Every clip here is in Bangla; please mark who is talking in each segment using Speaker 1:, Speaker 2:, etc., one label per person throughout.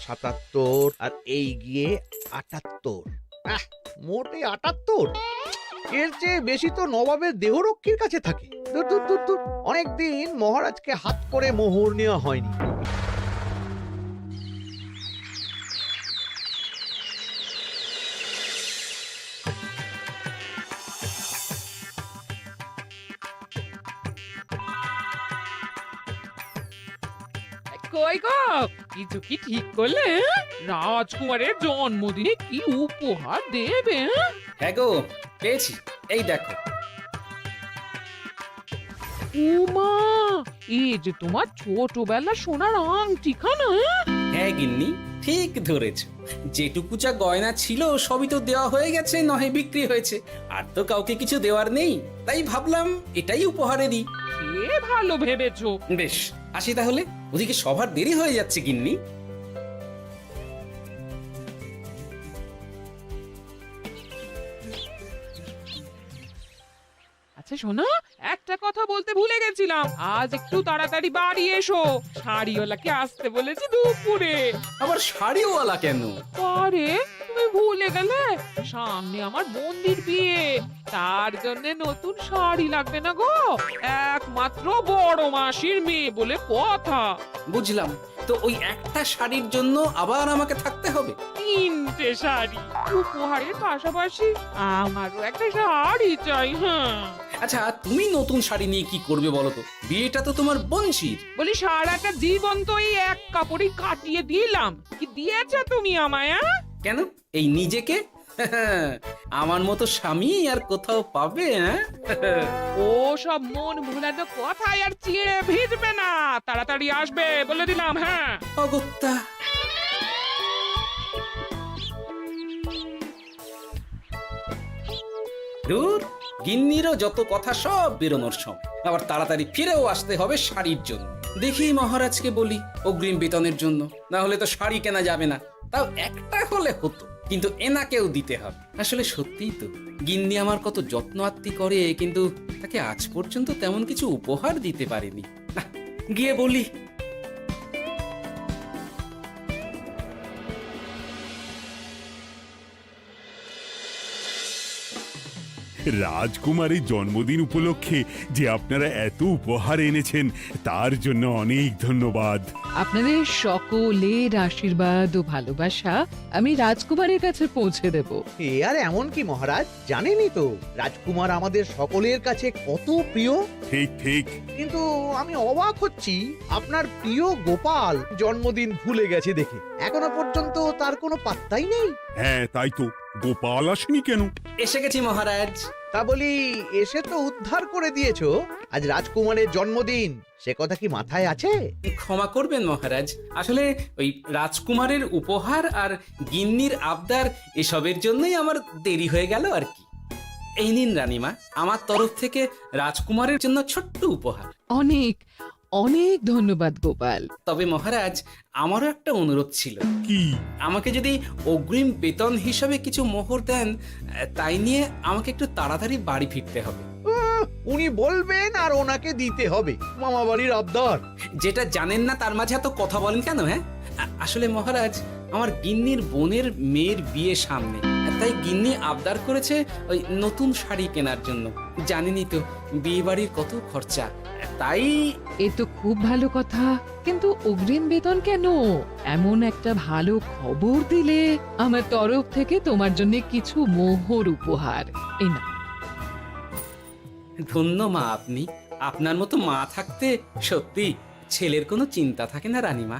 Speaker 1: 77 আর এই গিয়ে 78। মোটে 78। এর চেয়ে বেশি তো নবাবের দেহরক্ষীর কাছে থাকে। দূর দূর দূর দূর, অনেকদিন মহারাজকে হাত করে মোহর নেওয়া হয়নি।
Speaker 2: কই গো, কিছু কি ঠিক করলে? রাজকুমারের জন্মদিনে কি উপহার দেবে?
Speaker 3: হ্যাঁ গো, পেয়েছি, এই দেখো।
Speaker 2: উমা, এই যে তোমার ছোটবেলা সোনার আংটিখানা।
Speaker 3: হ্যাঁ গিন্নি, ঠিক ধরেছ। যেটুকু যা গয়না ছিল সবই তো দেওয়া হয়ে গেছে, নহে বিক্রি হয়েছে। আর তো কাউকে কিছু দেওয়ার নেই, তাই ভাবলাম এটাই উপহারে দিই।
Speaker 2: সে ভালো ভেবেছো।
Speaker 3: বেশ, আসি তাহলে, ওদিকে সবার দেরি হয়ে যাচ্ছে গিন্নি।
Speaker 2: আচ্ছা শোনো, একটা কথা বলতে ভুলে গেছিলাম, আজ একটু তাড়াতাড়ি বাড়ি এসো। শাড়িওয়ালাকে আসতে বলেছি দুপুরে।
Speaker 3: আবার শাড়িওয়ালা কেন?
Speaker 2: আরে তুমি ভুলে গেলে, সামনে আমার মন্দির বিয়ে, তার জন্য নতুন শাড়ি লাগবে না গো। একমাত্র বড় মাসির মেয়ে বলে কথা।
Speaker 3: বুঝলাম, তো ওই একটা শাড়ির জন্য আবার আমাকে থাকতে হবে?
Speaker 2: 3টে শাড়ি উপহারের পাশাপাশি আমারও একটা শাড়ি চাই। হ্যাঁ
Speaker 3: আচ্ছা, তুমি নতুন শাড়ি নিয়ে কি করবে বলো তো? বিয়েটা তো তোমার বংশীর।
Speaker 2: বলি, সারাটা জীবন তো এই এক কাপড়ই কাটিয়ে দিলাম, কি দিয়েছো তুমি আমায়?
Speaker 3: কেন, এই নিজেকে? আমার মতো স্বামী আর কোথাও পাবে?
Speaker 2: ও সব মন ভুলানো কথায় আর চিড়ে ভিজবে না, তাড়াতাড়ি আসবে বলে দিলাম। হ্যাঁ
Speaker 3: অগত্যা। দূর, গিন্নিরও যত কথা সব বেরোনোর সময়। আবার তাড়াতাড়ি ফিরেও আসতে হবে শাড়ির জন্য। দেখি মহারাজকে বলি অগ্রিম বেতনের জন্য, না হলে তো শাড়ি কেনা যাবে না। তাও একটা হলে হতো, কিন্তু এনাকেও দিতে হবে। আসলে সত্যিই তো, গিন্নি আমার কত যত্ন আত্তি করে, কিন্তু তাকে আজ পর্যন্ত তেমন কিছু উপহার দিতে পারিনি। না, গিয়ে বলি।
Speaker 4: রাজকুমারের জন্মদিন উপলক্ষে যে আপনারা এত উপহার এনেছেন তার জন্য অনেক ধন্যবাদ।
Speaker 5: আপনাদের সকলের আশীর্বাদ ও ভালোবাসা আমি রাজকুমারের কাছে পৌঁছে দেব।
Speaker 1: এ আর এমন কি মহারাজ, জানেনই তো রাজকুমার আমাদের সকলের কাছে কত প্রিয়।
Speaker 4: ঠিক ঠিক।
Speaker 1: কিন্তু আমি অবাক হচ্ছি, আপনার প্রিয় গোপাল জন্মদিন ভুলে গেছে দেখে এখনো পর্যন্ত তার কোনো পাত্তাই নেই।
Speaker 4: হ্যাঁ তাই তো, গোপাল আসেনি কেন?
Speaker 3: এসে গেছি মহারাজ।
Speaker 1: তা বলি, এসে তো উদ্ধার করে দিয়েছো, আজ রাজকুমারের জন্মদিন, সে কথা কি মাথায় আছে?
Speaker 3: ক্ষমা করবেন মহারাজ, আসলে ওই রাজকুমারের উপহার আর গিন্নির আবদার এসবের জন্যই আমার দেরি হয়ে গেল আর কি। এই নিন রানীমা, আমার তরফ থেকে রাজকুমারের জন্য ছোট্ট উপহার।
Speaker 5: অনেক অনেক ধন্যবাদ গোপাল।
Speaker 3: তবে মহারাজ, আমারও একটা অনুরোধ ছিল।
Speaker 4: কি?
Speaker 3: আমাকে যদি অগ্রিম বেতন হিসাবে কিছু মোহর দেন, তাই নিয়ে আমাকে একটু তাড়াতাড়ি বাড়ি ফিরতে হবে।
Speaker 1: উনি বলবেন আর ওনাকে দিতে হবে, মামা বাড়ির আবদার।
Speaker 3: যেটা জানেন না তার মাঝে এত কথা বলেন কেন? হ্যাঁ, আসলে মহারাজ, আমার গিন্নির বোনের মেয়ের বিয়ে সামনে, তাই গিন্নি আবদার করেছে ওই নতুন শাড়ি কেনার জন্য। জানেনই তো বিয়ে বাড়ির কত খরচা, তাই।
Speaker 5: এ তো খুব ভালো কথা, কিন্তু অগ্রিম বেতন কেন? এমন একটা ভালো খবর দিলে আমার তরফ থেকে তোমার জন্য কিছু মোহর উপহার। এই না,
Speaker 3: ধন্য মা আপনি, আপনার মতো মা থাকতে সত্যি ছেলের কোনো চিন্তা থাকে না রানীমা।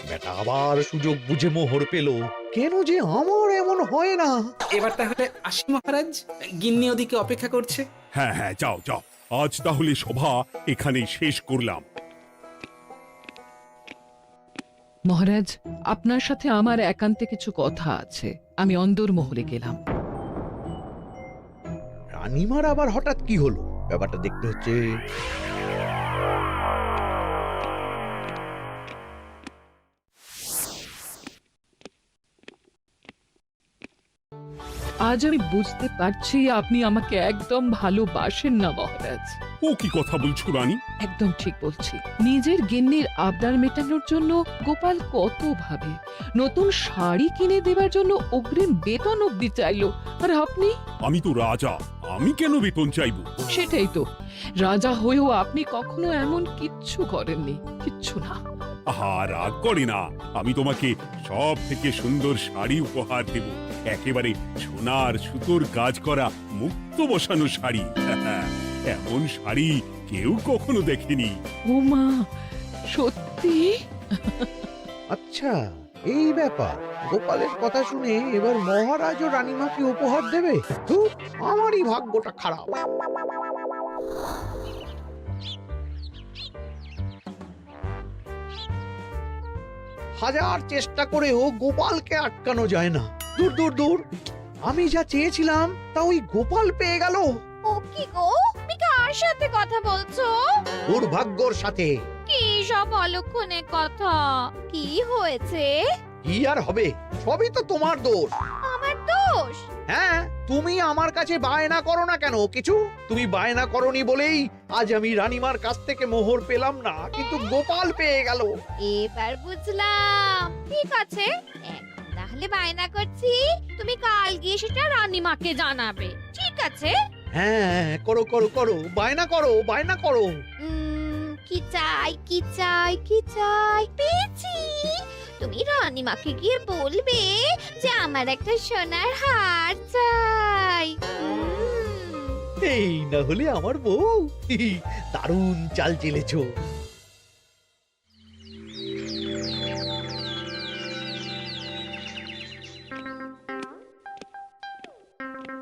Speaker 1: বেটা আবার সুযোগ বুঝে মোহর পেল, কেন যে আমার এমন হয় না।
Speaker 3: এবার তাহলে আসি মহারাজ, গিন্নি ওদিকে অপেক্ষা করছে।
Speaker 4: হ্যাঁ হ্যাঁ, যাও যাও, আজ তাহলে সভা এখানেই শেষ করলাম।
Speaker 5: মহারাজ, আপনার সাথে আমার একান্তে কিছু কথা আছে, আমি অন্দরমহলে গেলাম।
Speaker 1: রানীমার আবার হঠাৎ কি হলো, ব্যাপারটা দেখতে হচ্ছে।
Speaker 5: আজ আমি বুঝতে পারছি আপনি আমাকে একদম ভালোবাসেন না মহারাজ।
Speaker 4: ও কি কথা বলছো রানী?
Speaker 5: একদম ঠিক বলছি। নিজের গিন্নির আবদার মেটানোর জন্য গোপাল কত ভাবে, নতুন শাড়ি কিনে দেবার জন্য অগ্রিম বেতন অব্দি চাইলো, আর আপনি?
Speaker 4: আমি তো রাজা, আমি কেন বেতন চাইবো?
Speaker 5: সেটাই তো, রাজা হয়েও আপনি কখনো এমন কিচ্ছু করেননি, কিচ্ছু না।
Speaker 4: আহা, রাগ করে না। আমি তোমাকে সব থেকে সুন্দর শাড়ি উপহার দেব, একেবারে সোনার সুতোর কাজ করা মুক্ত বসানো শাড়ি। এমন শাড়ি কেউ কখনো দেখেনি।
Speaker 5: ও মা, সত্যি?
Speaker 1: আচ্ছা, এই ব্যাপার। গোপালের কথা শুনে এবার মহারাজ ও রানীমাকে উপহার দেবে? ধুর, আমারই ভাগ্যটা খারাপ। হাজার চেষ্টা করেও গোপালকে আটকানো যায় না। দূর দূর দূর, আমি যা চেয়েছিলাম তা ওই গোপাল পেয়ে গেল।
Speaker 6: ও কি গো, তুমি কার সাথে কথা বলছো?
Speaker 1: দুর্ভাগ্যর সাথে।
Speaker 6: কি সব অলক্ষণে কথা? কি হয়েছে?
Speaker 1: কি আর হবে, সবই তো তোমার দোষ।
Speaker 6: আমার দোষ?
Speaker 1: হ্যাঁ, তুমি আমার কাছে বায়না করো না কেন কিছু? তুমি বায়না করনি বলেই আজ আমি রানীমার কাছ থেকে মোহর পেলাম না, কিন্তু গোপাল পেয়ে গেল।
Speaker 6: এবার বুঝলাম। ঠিক আছে, এখন তাহলে বায়না করছি, তুমি কাল গিয়ে সেটা রানীমাকে জানাবে। ঠিক আছে?
Speaker 1: হ্যাঁ, করো করো করো, বায়না করো, বায়না করো।
Speaker 6: কি চাই, কি চাই, কি চাই? পেয়েছি। তুমি রানীমাকে গিয়ে বলবে যে আমার একটা সোনার হার চাই।
Speaker 1: এই না হলে আমার বউ। দারুণ চাল চেলেছো।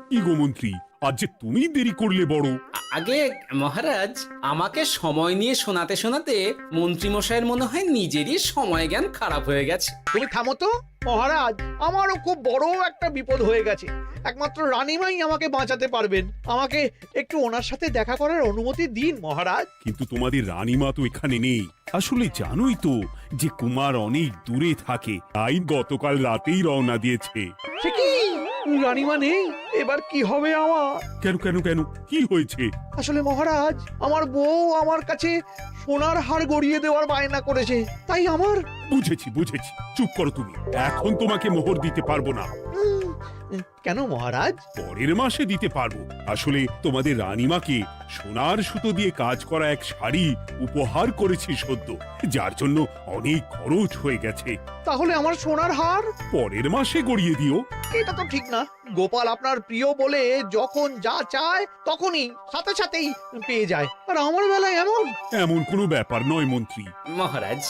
Speaker 4: কি গো মন্ত্রী, আজ যে তুমি দেরি করলে বড়।
Speaker 3: আগে মহারাজ, আমাকে সময় নিয়ে শোনাতে শোনাতে মন্ত্রীমশাইয়ের মনে হয় নিজেরই সময় জ্ঞান খারাপ হয়ে গেছে।
Speaker 1: তুমি থামো তো মহারাজ, আমারও খুব বড় একটা বিপদ হয়ে গেছে। একমাত্র রানীমাই আমাকে বাঁচাতে পারবেন। আমাকে একটু ওনার সাথে দেখা করার অনুমতি দিন মহারাজ।
Speaker 4: কিন্তু তোমাদের রানীমা তো এখানে নেই। আসলে জানোই তো যে কুমার অনেক দূরে থাকে, তাই গতকাল রাতেই রওনা দিয়েছে।
Speaker 1: সে কি, রানীমা নেই? এবার কি হবে আমার?
Speaker 4: কেন কেন কেন, কি হয়েছে?
Speaker 1: আসলে মহারাজ, আমার বউ আমার কাছে সোনার হার গড়িয়ে দেওয়ার বায়না করেছে, তাই আমার।
Speaker 4: বুঝেছি বুঝেছি, চুপ করো তুমি। এখন তোমাকে মোহর দিতে পারবো না।
Speaker 1: কেন মহারাজ?
Speaker 4: পরের মাসে দিতে পারবো। আসলে তোমাদের রানীমাকে সোনার সুতো দিয়ে কাজ করা এক শাড়ি উপহার করেছি সদ্য, যার জন্য অনেক খরচ হয়ে গেছে।
Speaker 1: তাহলে আমার সোনার হার
Speaker 4: পরের মাসে গড়িয়ে দিও।
Speaker 1: এটা তো ঠিক না। গোপাল আপনার প্রিয় বলে যখন যা চায় তখনই সাথে সাথেই পেয়ে যায়, আর আমার বেলায় এমন।
Speaker 4: এমন কোনো ব্যাপার নয় মন্ত্রী।
Speaker 3: মহারাজ,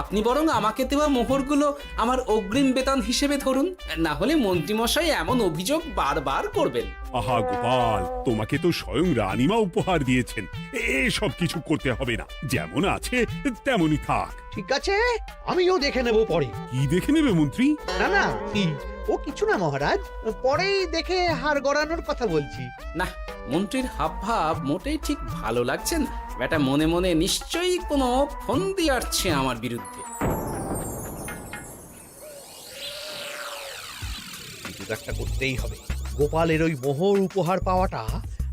Speaker 3: আপনি বরং আমাকে দেওয়া মোহরগুলো আমার অগ্রিম বেতন হিসেবে ধরুন, না হলে মন্ত্রীমশাই এমন অভিযোগ বারবার করবেন।
Speaker 4: আহা গোপাল, তোমাকে তো স্বয়ং রানীমা উপহার দিয়েছেন, এসব কিছু করতে হবে না। যেমন আছে তেমনই থাক।
Speaker 1: ঠিক আছে, আমিও দেখে নেব পরে।
Speaker 4: কি দেখে নেবে মন্ত্রী?
Speaker 1: না না, ও কিছু না মহারাজ, পরেই দেখে হার গড়ানোর কথা বলছি।
Speaker 3: না, মন্ত্রীর হাবভাব মোটেই ঠিক ভালো লাগছে না। বেটা মনে মনে নিশ্চয়ই কোনো ফন্দি আটছে আমার বিরুদ্ধে।
Speaker 1: কিছু একটা করতেই হবে। গোপালের ওই মোহর উপহার পাওয়াটা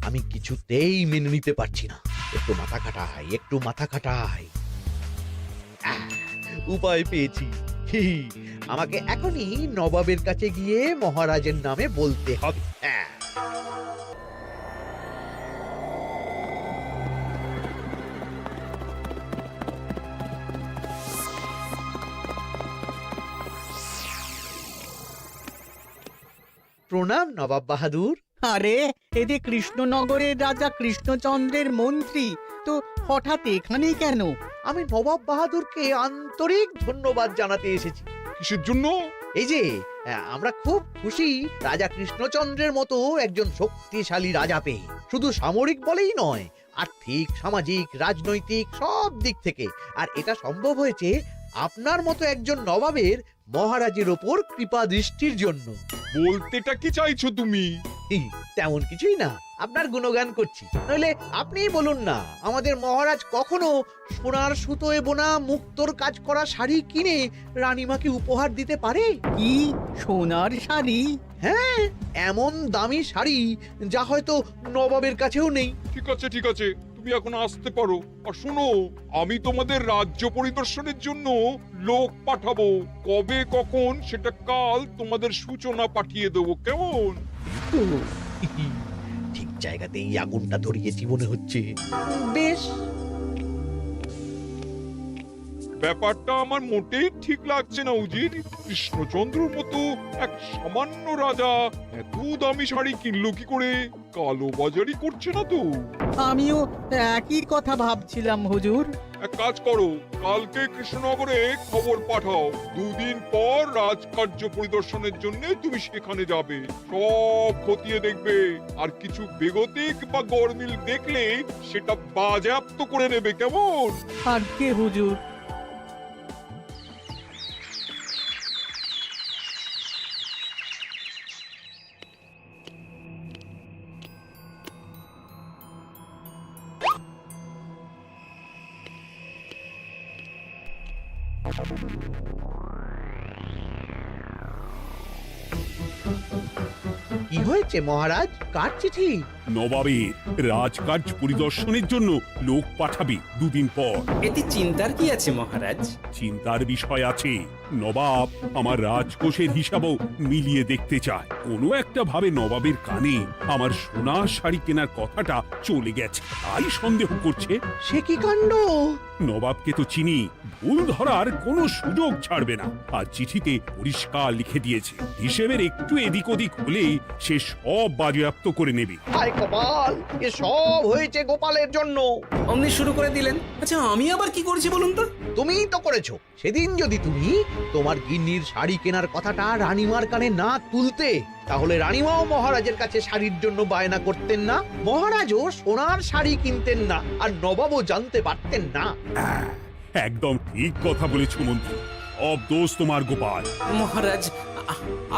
Speaker 1: আমি কিছুতেই মেনে নিতে পারছি না। একটু মাথা খাটাই, একটু মাথা খাটাই। উপায় পেয়েছি। আমাকে এখনই নবাবের কাছে গিয়ে মহারাজের নামে বলতে হবে। প্রণাম নবাব বাহাদুর।
Speaker 7: আরে এদি কৃষ্ণনগরের রাজা কৃষ্ণচন্দ্রের মন্ত্রী, তো হঠাৎ এখানে কেন?
Speaker 1: আমি নবাব বাহাদুরকে আন্তরিক ধন্যবাদ জানাতে এসেছি।
Speaker 4: কিসের জন্য?
Speaker 1: এই যে আমরা খুব খুশি রাজা কৃষ্ণচন্দ্রের মতো একজন শক্তিশালী রাজা পেয়ে। শুধু সামরিক বলেই নয়, আর্থিক, সামাজিক, রাজনৈতিক সব দিক থেকে। আর এটা সম্ভব হয়েছে আপনার মতো একজন নবাবের মহারাজের ওপর কৃপা দৃষ্টির জন্য।
Speaker 4: বলতেটা কি চাইছো তুমি?
Speaker 1: তেমন কিছুই না, আপনার গুণগান করছি। নইলে আপনিই বলুন না, আমাদের মহারাজ কখনো সোনার সুতোয় বোনা মুক্তোর কাজ করা শাড়ি কিনে রানীমাকে উপহার দিতে পারে?
Speaker 7: কি সোনার শাড়ি?
Speaker 1: হ্যাঁ, এমন দামি শাড়ি যা হয়তো নবাবের কাছেও নেই।
Speaker 8: ঠিক আছে ঠিক আছে, তুমি এখন আসতে পারো। আর শোনো, আমি তোমাদের রাজ্য পরিদর্শনের জন্য লোক পাঠাবো। কবে কখন সেটা কাল তোমাদের সূচনা পাঠিয়ে দেবো, কেমন?
Speaker 1: তো ঠিক জায়গাতেই আগুনটা ধরিয়েছি মনে হচ্ছে। বেশ,
Speaker 8: ব্যাপারটা আমার মোটেই ঠিক লাগছে না উজির। কৃষ্ণচন্দ্রর মতো এক সামান্য রাজা এত দামি শাড়ি কিনলো কি করে? কালো বাজারি করছে না তো?
Speaker 7: আমিও একই কথা ভাবছিলাম হুজুর।
Speaker 8: এক কাজ করো, কালকে কৃষ্ণনগরে খবর পাঠাও। 2 দিন পর রাজকার্য পরিদর্শনের জন্য তুমি সেখানে যাবে। সব খতিয়ে দেখবে, আর কিছু বেগতিক বা গরমিল দেখলে সেটা বাজেয়াপ্ত করে নেবে, কেমন?
Speaker 7: আর কে হুজুর?
Speaker 1: কি হয়েছে মহারাজ? কার চিঠি?
Speaker 4: নবাবের রাজকার্য পরিদর্শনের জন্য লোক পাঠাবে 2 দিন পর।
Speaker 3: এতে চিন্তার কি আছে মহারাজ?
Speaker 4: চিন্তার বিষয় আছে। নবাব আমার রাজকোষের হিসাবও মিলিয়ে দেখতে চায়। কোনো একটা ভাবে নবাবের কানে আমার সোনার শাড়ি কেনার কথাটা চলে গেছে, তাই সন্দেহ করছে।
Speaker 1: সে কি কাণ্ড!
Speaker 4: নবাবকে তো চিনি, ভুল ধরার কোনো সুযোগ ছাড়বে না। আর চিঠিতে পরিষ্কার লিখে দিয়েছে, হিসেবের একটু এদিক ওদিক হলেই সে সব বাজেয়াপ্ত করে নেবে।
Speaker 1: হায় কপাল, এ সব হয়েছে গোপালের জন্য।
Speaker 3: অমনি শুরু করে দিলেন। আচ্ছা, আমি আবার কি করছি বলুন তো?
Speaker 1: তুমিই তো করেছো। সেদিন যদি তুমি তোমার গিন্নির শাড়ি কেনার কথাটা রানীমার কানে না তুলতে, তাহলে রানীমাও মহারাজের কাছে শাড়ির জন্য বায়না করতেন না, মহারাজও সোনার শাড়ি কিনতেন না, আর নবাবও জানতে পারতেন না।
Speaker 4: একদম ঠিক কথা বলেছ মন্ত্রী, সব দোষ তোমার গোপাল।
Speaker 3: মহারাজ,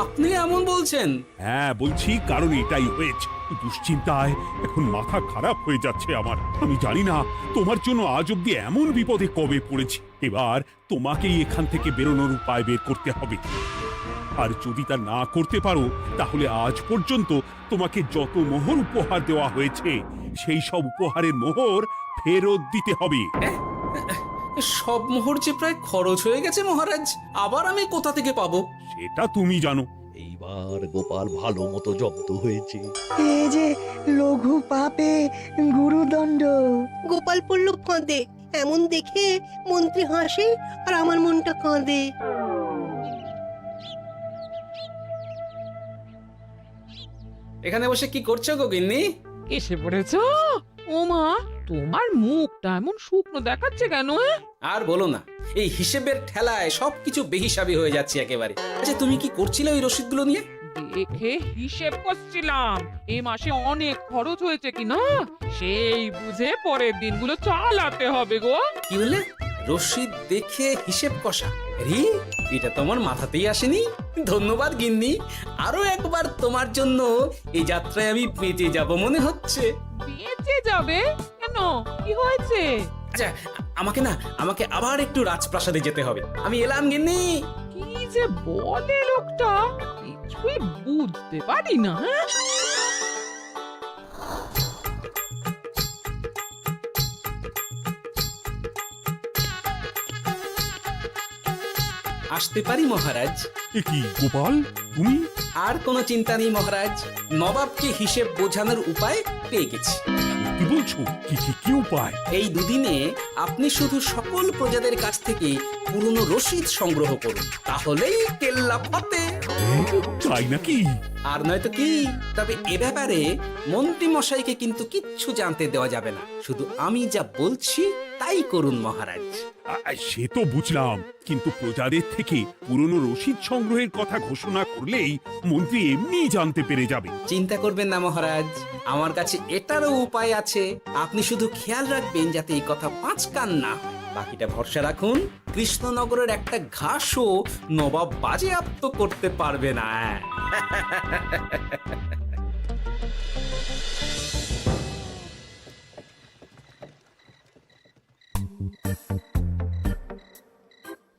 Speaker 3: আপনি এমন বলছেন?
Speaker 4: হ্যাঁ বলছি, কারণ এটাই হয়েছে। দুশ্চিন্তায় এখন মাথা খারাপ হয়ে যাচ্ছে আমার। আমি জানি না তোমার জন্য আজ অব্দি এমন বিপদে কবে পড়েছি। এবার তোমাকেই এখান থেকে বেরোনোর উপায় বের করতে হবে। আর যদি তা না করতে পারো, তাহলে আজ পর্যন্ত তোমাকে যত মোহর উপহার দেওয়া হয়েছে সেই সব উপহারের মোহর ফেরত দিতে হবে।
Speaker 3: সব মোহর যে প্রায় খরচ হয়ে গেছে মহারাজ, আবার আমি কোথা থেকে পাবো?
Speaker 4: সেটা তুমি জানো।
Speaker 1: এইবার গোপাল ভালো মতো জব্দ হয়েছে।
Speaker 9: এই যে লঘু পাপে গুরুদণ্ড।
Speaker 10: গোপাল পড়ল কাঁদে। এমন দেখে মন্ত্রী হাসে আর আমার মনটা কাঁদে।
Speaker 3: এখানে বসে কি করছো গো গিন্নি?
Speaker 2: এসে পড়েছ? ও মা, তোমার মুখটা এমন শুকনো দেখাচ্ছে কেন?
Speaker 3: আর বলো না, এই হিসেবের ঠেলায় সবকিছু বেহিসাবি হয়ে যাচ্ছে একেবারে। আচ্ছা, তুমি কি করছিলে ওই রসিদগুলো নিয়ে?
Speaker 2: দেখে হিসেব করছিলাম এই মাসে অনেক খরচ হয়েছে কিনা, সেই বুঝে পরের দিনগুলো চালাতে হবে গো।
Speaker 3: কি বললে? রসিদ দেখে হিসেব কষা? রি, এটা তোমার মাথাতেই আসেনি। ধন্যবাদ গিন্নি, আরো একবার তোমার জন্য এই যাত্রায় আমি বেঁচে যাব মনে হচ্ছে।
Speaker 2: বেঁচে যাবে কেন? কি হয়েছে?
Speaker 3: আচ্ছা, আমাকে আবার একটু রাজপ্রাসাদে যেতে হবে। আমি এলাম গিন্নি।
Speaker 2: কি যে বলে লোকটা, কিছুই বুঝতে পারি না।
Speaker 3: আসতে পারি মহারাজ?
Speaker 4: এ কি গোপাল, তুমি?
Speaker 3: আর কোনো চিন্তা নেই মহারাজ, নবাবকে হিসেব বোঝানোর উপায় পেয়ে গেছি।
Speaker 4: কি বলছো? কি উপায়?
Speaker 3: এই দুদিনে আপনি শুধু সকল প্রজাদের কাছ থেকে পুরনো রসিদ সংগ্রহ করুন, তাহলেই কেল্লা ফতে।
Speaker 4: তাই নাকি?
Speaker 3: আর নয়তো কি? তবে এ ব্যাপারে মন্ত্রী মশাইকে কিন্তু কিচ্ছু জানতে দেওয়া যাবে না। শুধু আমি যা বলছি তাই করুন মহারাজ।
Speaker 4: সে তো বুঝলাম, কিন্তু প্রজাদের থেকে পুরনো রসিদ সংগ্রহের কথা ঘোষণা করলেই মন্ত্রী এমনিই জানতে পেরে যাবে।
Speaker 3: চিন্তা করবেন না মহারাজ, আমার কাছে এটারও উপায় আছে। আপনি শুধু খেয়াল রাখবেন যাতে এই কথা 5 কান না হয়। বাকিটা ভরসা রাখুন, কৃষ্ণনগরের একটা ঘাসও নবাব বাজেয়াপ্ত করতে পারবে না।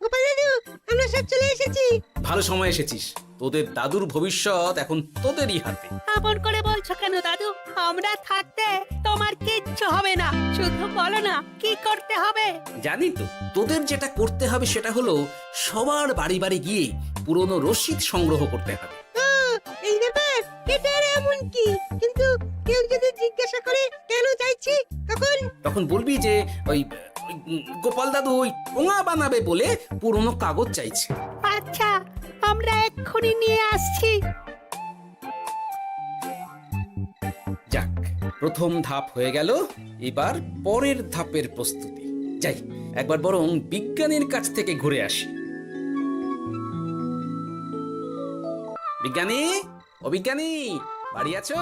Speaker 10: গোপাল দাদু, আমরা সব চলে এসেছি।
Speaker 3: ভালো সময় এসেছিস। তোদের দাদুর ভবিষ্যৎ এখন তোদেরই হাতে।
Speaker 10: আপন করে বলছো কেন দাদু? আমরা থাকতে তোমার কিচ্ছু হবে না, শুধু বলো না কি করতে হবে।
Speaker 3: জানি তো, তোদের যেটা করতে হবে সেটা হলো সবার বাড়ি বাড়ি গিয়ে পুরনো রসিদ সংগ্রহ করতে হবে।
Speaker 10: এই ব্যাপার, এটা আর এমন কি? কিন্তু কেউ যদি জিজ্ঞাসা করে কেন চাইছি,
Speaker 3: তখন বলবি যে ওই গোপাল দাদু ওই ঠোঙা বানাবে বলে পুরনো কাগজ চাইছে।
Speaker 10: আচ্ছা, আমরা এক্ষুনি নিয়ে আসছি।
Speaker 3: যাক, প্রথম ধাপ হয়ে গেল, এবার পরের ধাপের প্রস্তুতি। যাই, একবার বরং বিজ্ঞানীর কাছ থেকে ঘুরে আসি। বিজ্ঞানী, ও বিজ্ঞানী, বাড়ি আছো?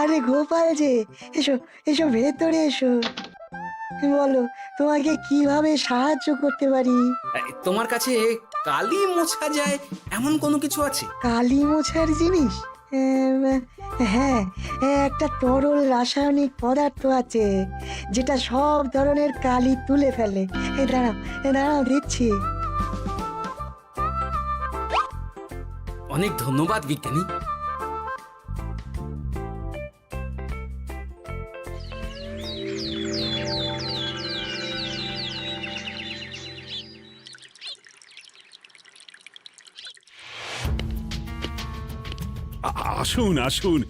Speaker 9: আরে গোপাল যে, এসো এসো ভেতরে এসো। বলো, তোমাকে কিভাবে সাহায্য করতে পারি?
Speaker 3: তোমার কাছে কালি মোছা যায় এমন কোনো কিছু আছে?
Speaker 9: কালি মোছার জিনিস? হ্যাঁ, একটা তরল রাসায়নিক পদার্থ আছে যেটা সব ধরনের কালি তুলে ফেলে। দাঁড়াও দিচ্ছি।
Speaker 3: অনেক ধন্যবাদ বিজ্ঞানী।
Speaker 4: আসুন আসুন,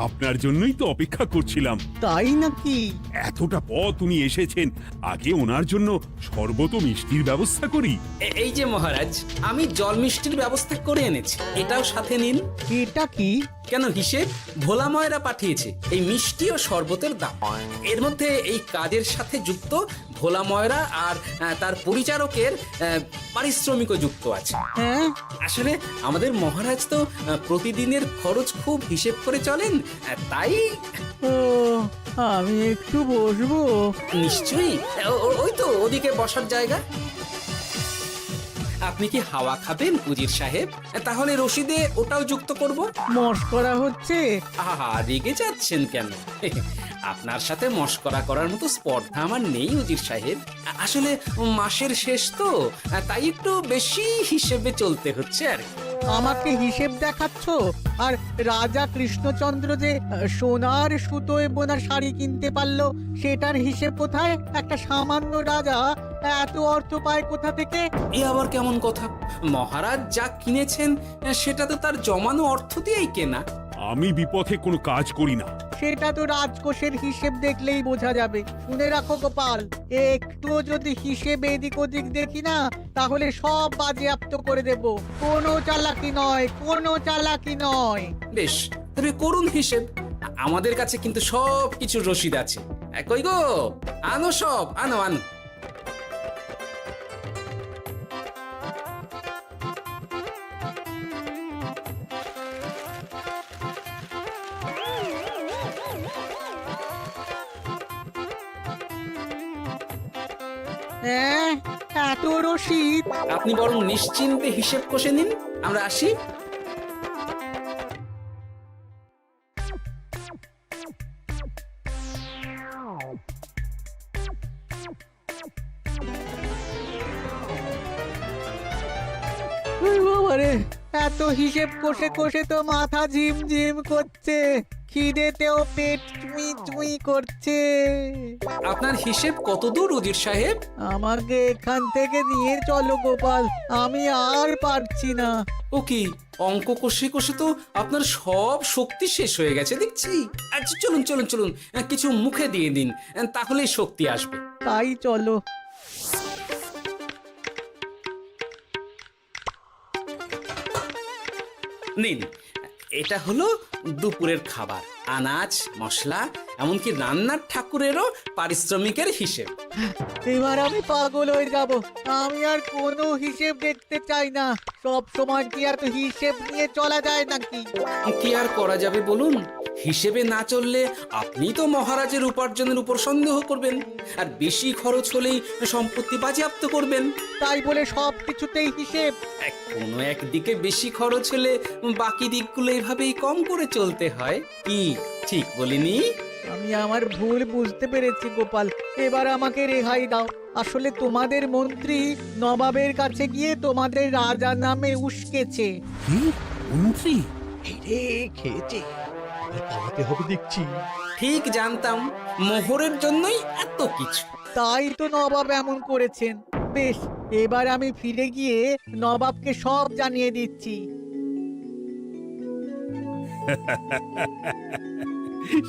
Speaker 4: আপনার জন্যই তো অপেক্ষা করছিলাম।
Speaker 7: তাই নাকি?
Speaker 4: এতটা পথ উনি এসেছেন, আগে ওনার জন্য শরবত ও মিষ্টির ব্যবস্থা করি।
Speaker 3: এই যে মহারাজ, আমি জল মিষ্টির ব্যবস্থা করে এনেছি, এটাও সাথে নিন।
Speaker 7: এটা কি?
Speaker 3: কেন, হিসেব ভোলা ময়রা পাঠিয়েছে এই মিষ্টি ও শরবতের দাম। এর মধ্যে এই কাজের সাথে যুক্ত ভোলা ময়রা আর তার পরিচারকের পারিশ্রমিকও যুক্ত আছে।
Speaker 7: হ্যাঁ,
Speaker 3: আসলে আমাদের মহারাজ তো প্রতিদিনের খরচ খুব হিসেব করে চলেন, তাই।
Speaker 7: ও, আমি একটু বসবো?
Speaker 3: নিশ্চয়ই, ওই তো ওদিকে বসার জায়গা। আপনি কি হাওয়া খাবেন উজির সাহেব? তাহলে রশিদে ওটাও যুক্ত করব।
Speaker 7: মস্করা হচ্ছে?
Speaker 3: আহা, রেগে যাচ্ছেন কেন? আপনার সাথে মস্করা করার মতো স্পর্ধা আমার নেই উজির সাহেব। আসলে মাসের শেষ তো, তাই একটু বেশি হিসেবে চলতে হচ্ছে আর কি।
Speaker 7: আমাকে হিসেব দেখাচ্ছ? আর রাজা কৃষ্ণচন্দ্র যে সোনার সুতোয় বোনা শাড়ি কিনতে পারলো, সেটার হিসেব কোথায়? একটা সামান্য রাজা এত অর্থ পায় কোথা থেকে?
Speaker 3: এ আবার কেমন কথা? মহারাজ যা কিনেছেন সেটা তো তার জমানো অর্থ দিয়েই কেনা।
Speaker 4: আমি বিপথে কোনো কাজ করি না।
Speaker 7: সেটা তো রাজকোষের হিসেব দেখলেই বোঝা যাবে। শুনে রাখো গোপাল, একটুও যদি হিসেব এদিক ওদিক দেখি না, তাহলে সব বাজেয়াপ্ত করে দেব। কোনো চালাকি নয়, কোনো চালাকি নয়।
Speaker 3: বেশ, তবে করুন হিসেব। আমাদের কাছে কিন্তু সব কিছু রসিদ আছে। কই গো, আনো সব, আনো আনো।
Speaker 7: হ্যাঁ, এত রসিদ?
Speaker 3: আপনি বরং নিশ্চিন্তে হিসেব কষে নিন, আমরা আসি।
Speaker 7: বাবারে, এত হিসেব কষে কষে তো মাথা ঝিমঝিম করছে, খিদেতেও পেট চুই চুই করছে।
Speaker 3: আপনার হিসেব কত দূর উজির সাহেব?
Speaker 7: আমাকে এখান থেকে নিয়ে চলো গোপাল, আমি আর পারছি না।
Speaker 3: ও কি, অঙ্ক কষে কষে তো আপনার সব শক্তি শেষ হয়ে গেছে দেখছি। আচ্ছা চলুন চলুন চলুন, কিছু মুখে দিয়ে দিন, তাহলেই শক্তি আসবে।
Speaker 7: তাই চলো।
Speaker 3: নিন, এটা হলো দুপুরের খাবার, আনাজ মশলা, এমনকি রান্নার ঠাকুরেরও পারিশ্রমিকের হিসেব।
Speaker 7: এবার আমি পাগল হয়ে যাব। আমি আর কোনো হিসেব দেখতে চাই না। সব সময় কি আর হিসেব নিয়ে চলা যায় নাকি?
Speaker 3: কি আর করা যাবে বলুন? হিসেবে না চললে আপনি তো মহারাজের উপার্জনের উপর সন্দেহ করবেন, আর বেশি খরচ হলেই সম্পত্তি বাজেয়াপ্ত করবেন।
Speaker 7: তাই বলে সব কিছুতেই হিসেব?
Speaker 3: কোনো একদিকে বেশি খরচ হলে বাকি দিকগুলো এভাবেই কম করে চলতে হয়। কি ঠিক বলিনি?
Speaker 7: আমি আমার ভুল বুঝতে পেরেছি গোপাল, এবার আমাকে রেহাই দাও। আসলে তোমাদের মন্ত্রী নবাবের কাছে গিয়ে তোমাদের রাজা নামে উস্কেছে।
Speaker 4: কি? মন্ত্রী
Speaker 1: এই রে খেয়েছে, এবার পালাতে হবে দেখছি।
Speaker 3: ঠিক জানতাম মোহরের জন্যই এত কিছু।
Speaker 7: তাই তো নবাব এমন করেছেন। বেশ, এবার আমি ফিরে গিয়ে নবাবকে সব জানিয়ে দিচ্ছি।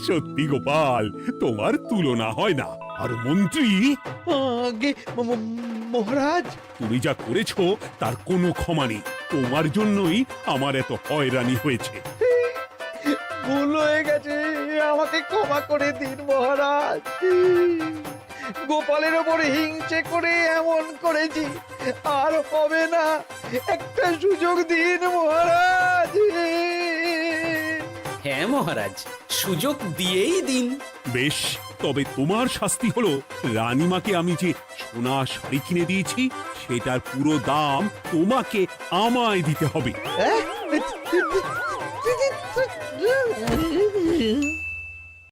Speaker 4: সত্যি গোপাল, তোমার তুলনা হয় না। আর মন্ত্রী,
Speaker 1: আগে মহারাজ,
Speaker 4: তুমি যা করেছো তার কোনো ক্ষমা নেই। তোমার জন্যই আমার এত হয়রানি হয়েছে।
Speaker 1: ভুল হয়ে গেছে, আমাকে ক্ষমা করে দিন মহারাজ। গোপালের ওপর হিংসে করে এমন করেছি, আর হবে না। একটা সুযোগ দিন মহারাজ।
Speaker 3: হ্যাঁ মহারাজ, সুযোগ দিয়েই দিন।
Speaker 4: বেশ, তবে তোমার শাস্তি হলো রানীমাকে আমি যে সোনা শাড়ি কিনে দিয়েছি সেটার পুরো দাম তোমাকে আমায় দিতে হবে।
Speaker 1: হ্যাঁ?